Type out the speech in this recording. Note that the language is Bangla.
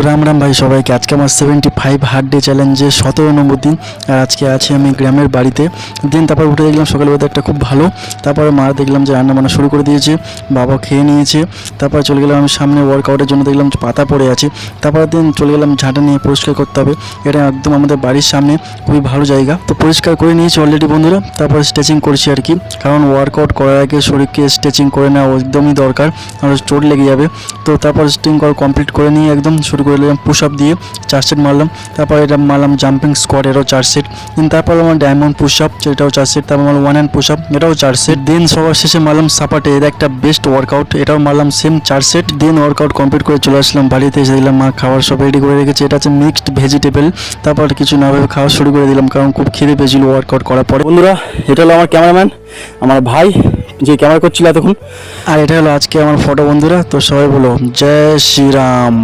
রাম রাম ভাই সবাইকে। আজকে আমার 75 হার্ড ডে চ্যালেঞ্জের 17 নম্বর দিন। আর আজকে আছি আমি গ্রামের বাড়িতে। তারপর উঠে দেখলাম সকালে ওয়েদারটা খুব ভালো। তারপরে মা দেখলাম যে রান্না বান্না শুরু করে দিয়েছে, বাবা খেয়ে নিয়েছে। তারপরে চলে গেলাম আমি সামনে ওয়ার্কআউটের জন্য, দেখলাম পাতা পড়ে আছে। তারপর চলে গেলাম ঝাঁটা নিয়ে পরিষ্কার করতে হবে। এটা একদম আমাদের বাড়ির সামনে, খুবই ভালো জায়গা। তো পরিষ্কার করে নিয়েছি অলরেডি বন্ধুরা। তারপরে স্ট্রেচিং করছি আর কি, কারণ ওয়ার্কআউট করার আগে শরীরকে স্ট্রেচিং করে নেওয়া একদমই দরকার, আর চোট লেগে যাবে। তো তারপর স্ট্রেচিং কমপ্লিট করে নিয়ে একদম শুরু করে দিলাম। পুশ আপ দিয়ে 4 সেট মারলাম। তারপর এটা মারলাম জাম্পিং স্কোয়াড, এটাও 4 সেট। তারপর আমার ডায়মন্ড পুশ আপ, এটাও 4 সেট। তারপর মারলাম ওয়ান হ্যান্ড পুশ আপ, এটাও 4 সেট। সবার শেষে মারলাম সাপাটে, এটা একটা বেস্ট ওয়ার্কআউট, এটাও মারলাম সেম 4 সেট। ওয়ার্কআউট কমপ্লিট করে চলে আসলাম বাড়িতে। এসে দিলাম মা খাবার সব রেডি করে রেখেছে। এটা হচ্ছে মিক্সড ভেজিটেবল। তারপর কিছু না ভেবে খাওয়া শুরু করে দিলাম, কারণ খুব খিদে পেয়েছিল ওয়ার্কআউট করার পরে। বন্ধুরা, এটা হলো আমার ক্যামেরাম্যান, আমার ভাই যে ক্যামেরা করছিল এতক্ষণ। আর এটা হলো আজকে আমার ফটো বন্ধুরা। তো সবাই বলো জয় শ্রীরাম।